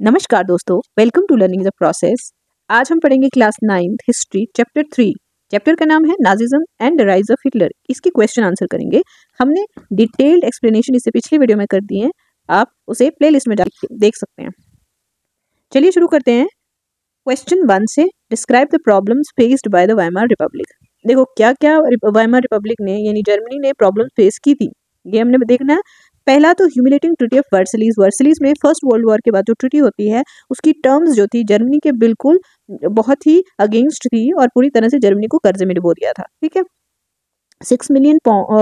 नमस्कार दोस्तों, welcome to learning the process. आज हम पढ़ेंगे class 9th history chapter 3। Chapter का नाम है Nazism and the rise of Hitler. इसकी क्वेश्चन आंसर करेंगे। हमने डिटेल्ड एक्सप्लेनेशन इससे पिछली वीडियो में कर दिए हैं, आप उसे प्लेलिस्ट में जाकर देख सकते हैं। चलिए शुरू करते हैं। क्वेश्चन 1 से describe the problems faced by the Weimar Republic. देखो क्या क्या वाइमार रिपब्लिक ने यानी जर्मनी ने प्रॉब्लम फेस की थी, ये हमने देखना है। पहला तो ह्यूमिलेटिंग ट्रीटी ऑफ वर्सलीज। वर्सलीज में फर्स्ट वर्ल्ड वॉर के बाद जो ट्रीटी होती है उसकी टर्म्स जो थी जर्मनी के बिल्कुल बहुत ही अगेंस्ट थी और पूरी तरह से जर्मनी को कर्जे में डुबो दिया था। ठीक है, 6 मिलियन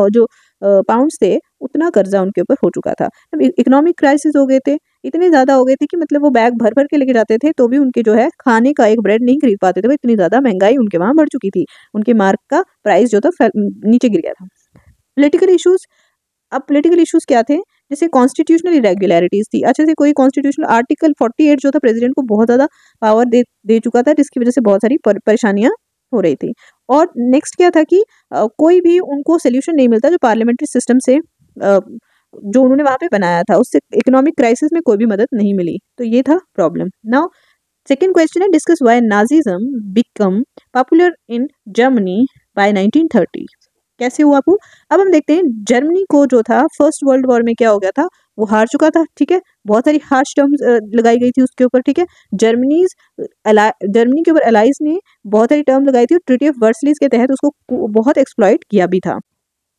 जो पाउंड्स थे उतना कर्जा उनके ऊपर हो चुका था। अब इकोनॉमिक क्राइसिस हो गए थे, इतने ज़्यादा हो गए थे कि मतलब वो बैग भर भर के लेके जाते थे तो भी उनके जो है खाने का एक ब्रेड नहीं खरीद पाते थे। वो इतनी ज़्यादा महंगाई उनके वहाँ बढ़ चुकी थी, उनके मार्क का प्राइस जो था नीचे गिर गया था। Political issues. अब पॉलिटिकल इश्यूज क्या थे, जैसे कॉन्स्टिट्यूशनल इरेगुलरिटीज थी। अच्छे से कोई कॉन्स्टिट्यूशनल आर्टिकल 48 जो था प्रेसिडेंट को बहुत ज़्यादा पावर दे चुका था, जिसकी वजह से बहुत सारी परेशानियां हो रही थी। और नेक्स्ट क्या था कि कोई भी उनको सोल्यूशन नहीं मिलता जो पार्लियामेंट्री सिस्टम से जो उन्होंने वहाँ पे बनाया था, उससे इकोनॉमिक क्राइसिस में कोई भी मदद नहीं मिली। तो ये था प्रॉब्लम। नाउ सेकेंड क्वेश्चन है, discuss why Nazism become popular in Germany by 1930। कैसे हुआ आपको। अब हम देखते हैं जर्मनी को जो था फर्स्ट वर्ल्ड वॉर में क्या हो गया था, वो हार चुका था। ठीक है, बहुत सारी हार्श टर्म्स लगाई गई थी उसके ऊपर। ठीक है, जर्मनी के ऊपर एलाइज ने बहुत सारी टर्म लगाई थी और ट्रीटी ऑफ वर्सलीज के तहत उसको बहुत एक्सप्लॉइट किया भी था।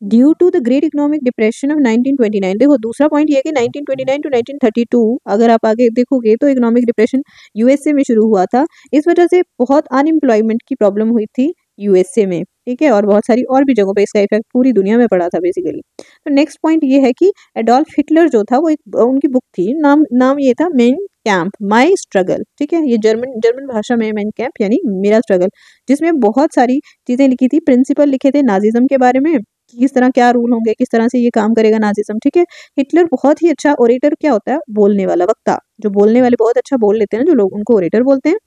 Due to the great economic depression of 1929। देखो दूसरा पॉइंट ये है कि 1929 टू 1932 अगर आप आगे देखोगे तो इकोनॉमिक डिप्रेशन यूएसए में शुरू हुआ था। इस वजह से बहुत अनएम्प्लॉयमेंट की प्रॉब्लम हुई थी यूएसए में। ठीक है, और बहुत सारी और भी जगहों पे इसका इफेक्ट पूरी दुनिया में पड़ा था बेसिकली। तो नेक्स्ट पॉइंट ये है कि एडोल्फ हिटलर जो था वो एक उनकी बुक थी, नाम ये था मेन कैंप माई स्ट्रगल। ठीक है, ये जर्मन भाषा में मेन कैंप यानी मेरा स्ट्रगल, जिसमें बहुत सारी चीजें लिखी थी, प्रिंसिपल लिखे थे नाजिज्म के बारे में कि किस तरह क्या रूल होंगे, किस तरह से ये काम करेगा नाजिज्म। ठीक है, हिटलर बहुत ही अच्छा ओरेटर क्या होता है, बोलने वाला, वक्ता, जो बोलने वाले बहुत अच्छा बोल लेते हैं जो लोग उनको ओरेटर बोलते हैं।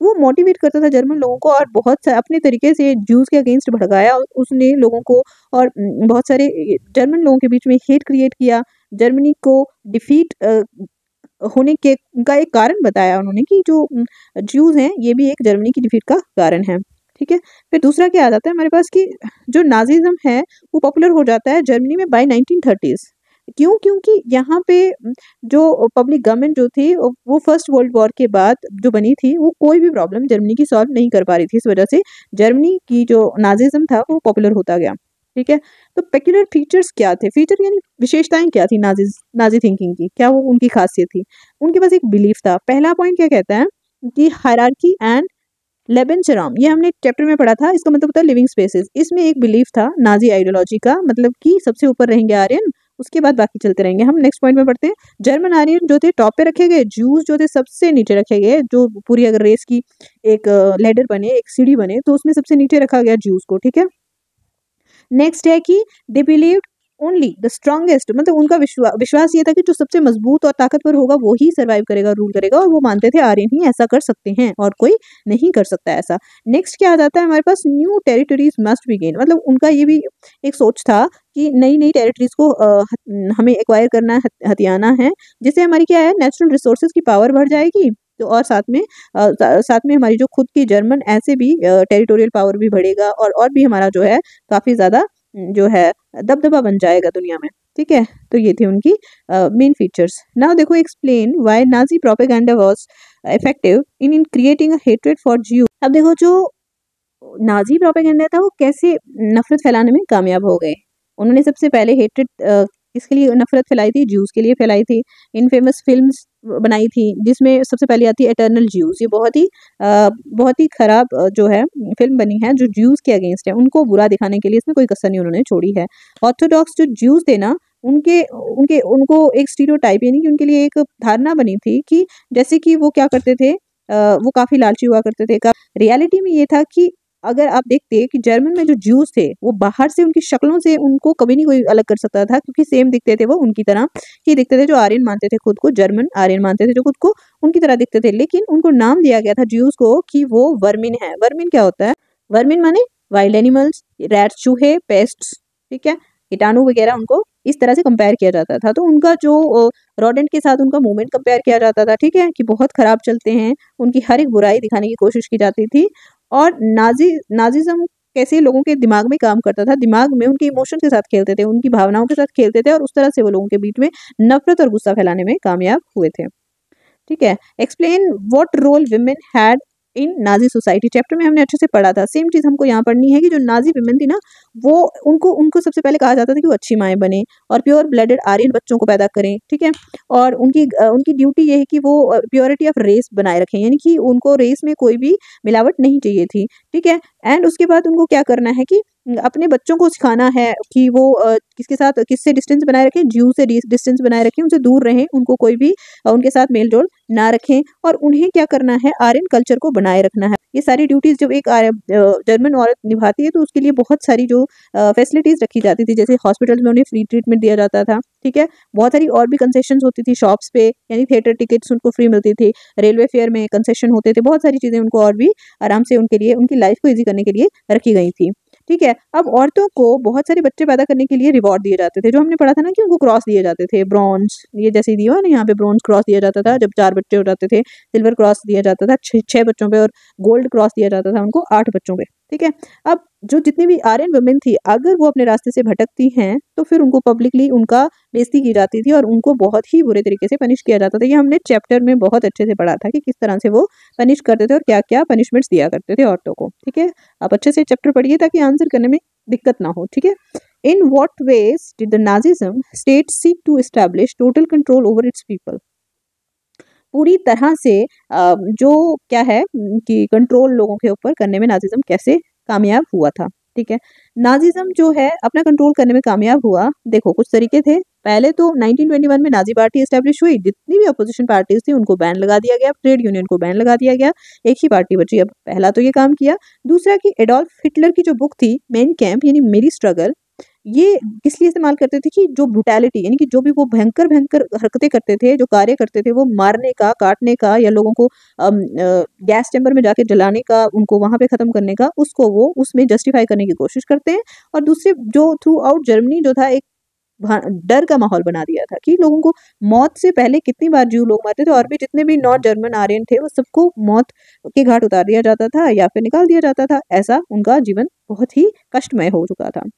वो मोटिवेट करता था जर्मन लोगों को और बहुत अपने तरीके से ज्यूज के अगेंस्ट भड़काया उसने लोगों को, और बहुत सारे जर्मन लोगों के बीच में हेट क्रिएट किया। जर्मनी को डिफीट होने के का एक कारण बताया उन्होंने कि जो ज्यूज हैं ये भी एक जर्मनी की डिफीट का कारण है। ठीक है, फिर दूसरा क्या आ जाता है हमारे पास कि जो नाजिज्म है वो पॉपुलर हो जाता है जर्मनी में बाय 1930s। क्यों? क्योंकि यहाँ पे जो पब्लिक गवर्नमेंट जो थी वो फर्स्ट वर्ल्ड वॉर के बाद जो बनी थी वो कोई भी प्रॉब्लम जर्मनी की सॉल्व नहीं कर पा रही थी। इस वजह से जर्मनी की जो नाजिज्म था वो पॉपुलर होता गया। ठीक है, तो पेक्युलर फीचर्स क्या थे, फीचर यानी विशेषताएं क्या थी नाजी थिंकिंग की, क्या वो उनकी खासियत थी। उनके पास एक बिलीफ था। पहला पॉइंट क्या कहता है कि हायरार्की एंड लेबेनचराम, ये हमने चैप्टर में पढ़ा था, इसका मतलब होता है लिविंग स्पेसेस। इसमें एक बिलीफ था नाजी आइडियोलॉजी का, मतलब कि सबसे ऊपर रहेंगे आर्यन, उसके बाद बाकी चलते रहेंगे। हम नेक्स्ट पॉइंट में पढ़ते हैं। जर्मन आर्यन जो थे टॉप पे रखे गए, ज्यूज जो थे सबसे नीचे रखे गए। जो पूरी अगर रेस की एक लेडर बने, एक सीढ़ी बने, तो उसमें सबसे नीचे रखा गया ज्यूज को। ठीक है, नेक्स्ट है कि they believed only the strongest, मतलब उनका विश्वास ये था कि जो सबसे मजबूत और ताकतवर होगा वो ही सर्वाइव करेगा, रूल करेगा, और वो मानते थे आर्यन ही ऐसा कर सकते हैं और कोई नहीं कर सकता ऐसा। नेक्स्ट क्या आ जाता है हमारे पास, new territories must be gain, मतलब उनका ये भी एक सोच था कि नई नई टेरिटरीज को हमें एक्वायर करना है, हथियाना है, जिससे हमारी क्या है नेचुरल रिसोर्सेज की पावर बढ़ जाएगी। तो और साथ में हमारी जो खुद की जर्मन ऐसे भी टेरिटोरियल पावर भी बढ़ेगा, और भी हमारा जो है काफी ज्यादा जो है दबदबा बन जाएगा दुनिया में। ठीक है, तो ये थे उनकी मेन फीचर्स। नाउ देखो, explain why Nazi propaganda was effective in creating a hatred for ज्यू। अब देखो जो नाजी प्रोपेगेंडा था वो कैसे नफरत फैलाने में कामयाब हो गए। उन्होंने सबसे पहले हेट्रेड किसके लिए नफरत फैलाई थी, ज्यूज के लिए फैलाई थी। इन फेमस फिल्म्स बनाई थी, जिसमें सबसे पहले आती है एटर्नल ज्यूज। ये बहुत ही खराब जो है फिल्म बनी है जो ज्यूज के अगेंस्ट है, उनको बुरा दिखाने के लिए इसमें कोई कसर नहीं उन्होंने छोड़ी है। ऑर्थोडॉक्स जो ज्यूज थे ना, उनके उनके उनको एक स्टीरियोटाइप यानी कि उनके लिए एक धारणा बनी थी कि जैसे कि वो क्या करते थे, वो काफी लालची हुआ करते थे। रियलिटी में ये था कि अगर आप देखते कि जर्मन में जो ज्यूज थे वो बाहर से उनकी शक्लों से उनको कभी नहीं कोई अलग कर सकता था, क्योंकि सेम दिखते थे, वो उनकी तरह ही दिखते थे। जो आर्यन मानते थे खुद को, जर्मन आर्यन मानते थे जो खुद को, उनकी तरह दिखते थे। लेकिन उनको नाम दिया गया था ज्यूज को कि वो वर्मिन है। वर्मिन क्या होता है, वर्मिन माने वाइल्ड एनिमल्स, रैट्स, चूहे, पेस्ट्स। ठीक है, कीटाणु वगैरह उनको इस तरह से कंपेयर किया जाता था। तो उनका जो रोडेंट के साथ उनका मूवमेंट कंपेयर किया जाता था, ठीक है, कि बहुत खराब चलते हैं, उनकी हर एक बुराई दिखाने की कोशिश की जाती थी। और नाजिज्म कैसे लोगों के दिमाग में काम करता था, दिमाग में उनके इमोशन के साथ खेलते थे, उनकी भावनाओं के साथ खेलते थे और उस तरह से वो लोगों के बीच में नफरत और गुस्सा फैलाने में कामयाब हुए थे। ठीक है, explain what role women had in Nazi society. Chapter में हमने अच्छे से पढ़ा था, सेम चीज हमको यहाँ पढ़नी है कि जो नाजी विमेन थी ना, वो उनको उनको सबसे पहले कहा जाता था कि वो अच्छी माएँ बने और प्योर ब्लडेड आर्यन बच्चों को पैदा करें, ठीक है। और उनकी ड्यूटी ये है कि वो प्योरिटी ऑफ रेस बनाए रखें, यानी कि उनको रेस में कोई भी मिलावट नहीं चाहिए थी, ठीक है। एंड उसके बाद उनको क्या करना है कि अपने बच्चों को सिखाना है कि वो किसके साथ किससे डिस्टेंस बनाए रखें, ज्यू से डिस्टेंस बनाए रखें, उनसे दूर रहें, उनको कोई भी उनके साथ मेल जोल ना रखें, और उन्हें क्या करना है, आर्यन कल्चर को बनाए रखना है। ये सारी ड्यूटीज जब एक जर्मन औरत निभाती है तो उसके लिए बहुत सारी जो फैसिलिटीज रखी जाती थी, जैसे हॉस्पिटल्स में उन्हें फ्री ट्रीटमेंट दिया जाता था, ठीक है। बहुत सारी और भी कंसेशन होती थी शॉप्स पे, यानी थिएटर टिकट्स उनको फ्री मिलती थी, रेलवे फेयर में कंसेशन होते थे, बहुत सारी चीजें उनको और भी आराम से उनके लिए उनकी लाइफ को ईजी करने के लिए रखी गई थी, ठीक है। अब औरतों को बहुत सारे बच्चे पैदा करने के लिए रिवॉर्ड दिए जाते थे, जो हमने पढ़ा था ना कि उनको क्रॉस दिए जाते थे, ब्रॉन्ज, ये जैसे दिया ना यहाँ पे, ब्रॉन्ज क्रॉस दिया जाता था जब 4 बच्चे हो जाते थे, सिल्वर क्रॉस दिया जाता था 6 बच्चों पे, और गोल्ड क्रॉस दिया जाता था उनको 8 बच्चों पे, ठीक है। अब जो जितनी भी आर्यन वुमेन थी, अगर वो अपने रास्ते से भटकती हैं तो फिर उनको पब्लिकली उनका बेइज्जती की जाती थी और उनको बहुत ही बुरे तरीके से पनिश किया जाता था। ये हमने चैप्टर में बहुत अच्छे से पढ़ा था कि किस तरह से वो पनिश करते थे और क्या क्या पनिशमेंट्स दिया करते थे औरतों को, ठीक है। आप अच्छे से चैप्टर पढ़िए ताकि आंसर करने में दिक्कत ना हो, ठीक है। In what ways did the Nazism state seek to establish total control over its people. पूरी तरह से जो क्या है कि कंट्रोल लोगों के ऊपर करने में नाजिज्म कैसे कामयाब हुआ था, ठीक है। नाजिज्म जो है अपना कंट्रोल करने में कामयाब हुआ, देखो कुछ तरीके थे। पहले तो 1921 में नाजी पार्टी एस्टेब्लिश हुई, जितनी भी अपोजिशन पार्टीज थी उनको बैन लगा दिया गया, ट्रेड यूनियन को बैन लगा दिया गया, एक ही पार्टी बची। अब पहला तो ये काम किया। दूसरा कि एडोल्फ हिटलर की जो बुक थी मेन कैंप यानी मेरी स्ट्रगल, ये किस लिए इस्तेमाल करते थे कि जो ब्रुटैलिटी यानी कि जो भी वो भयंकर भयंकर हरकतें करते थे, जो कार्य करते थे, वो मारने का, काटने का, या लोगों को गैस चैम्बर में जाके जलाने का, उनको वहां पे खत्म करने का, उसको वो उसमें जस्टिफाई करने की कोशिश करते हैं। और दूसरे जो थ्रू आउट जर्मनी जो था एक डर का माहौल बना दिया था कि लोगों को मौत से पहले कितनी बार ज्यू लोग मरते थे, और भी जितने भी नॉर्थ जर्मन आर्यन थे वो सबको मौत के घाट उतार दिया जाता था या फिर निकाल दिया जाता था। ऐसा उनका जीवन बहुत ही कष्टमय हो चुका था।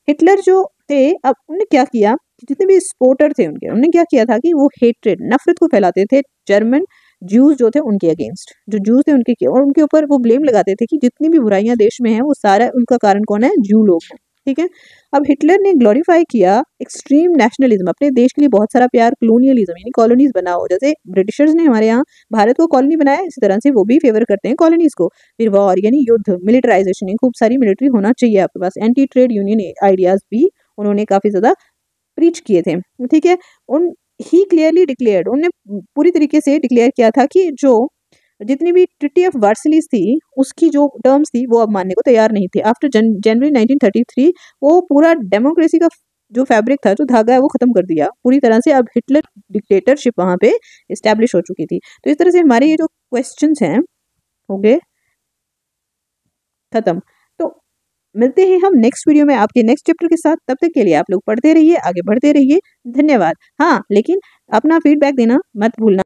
हिटलर जो थे, अब उन्होंने क्या किया कि जितने भी सपोर्टर थे उनके, उन्होंने क्या किया था कि वो हेट्रेड, नफरत को फैलाते थे जर्मन ज्यूज जो थे उनके अगेंस्ट, जो ज्यूज थे उनके, और उनके ऊपर वो ब्लेम लगाते थे कि जितनी भी बुराइयां देश में हैं वो सारा उनका कारण कौन है, ज्यू लोग हैं, ठीक है। अब हिटलर ने ग्लोरीफाई किया एक्सट्रीम नेशनलिज्म, अपने देश के लिए बहुत सारा प्यार, कॉलोनियलिज्म यानी कॉलोनीज बनाओ, जैसे ब्रिटिशर्स ने हमारे यहाँ भारत को कॉलोनी बनाया, इसी तरह से वो भी फेवर करते हैं कॉलोनीज को। फिर वॉर यानी युद्ध, मिलिटराइजेशन, खूब सारी मिलिट्री होना चाहिए आपके पास। एंटी ट्रेड यूनियन आइडियाज भी उन्होंने काफी ज्यादा प्रीच किए थे, ठीक है। उन ही क्लियरली डिक्लेयर्ड, उन्होंने पूरी तरीके से डिक्लेयर किया था कि जो जितनी भी ट्रिटी ऑफ वर्सलीज थी उसकी जो टर्म्स थी वो अब मानने को तैयार नहीं थे। आफ्टर जनवरी 1933 वो पूरा डेमोक्रेसी का जो फैब्रिक था, जो धागा है, वो खत्म कर दिया पूरी तरह से। अब हिटलर डिक्टेटरशिप वहां पे इस्टेब्लिश हो चुकी थी। तो इस तरह से हमारे ये जो क्वेश्चंस हैं हो गए खत्म। तो मिलते हैं हम नेक्स्ट वीडियो में आपके नेक्स्ट चैप्टर के साथ। तब तक के लिए आप लोग पढ़ते रहिए, आगे बढ़ते रहिए। धन्यवाद। हाँ, लेकिन अपना फीडबैक देना मत भूलना।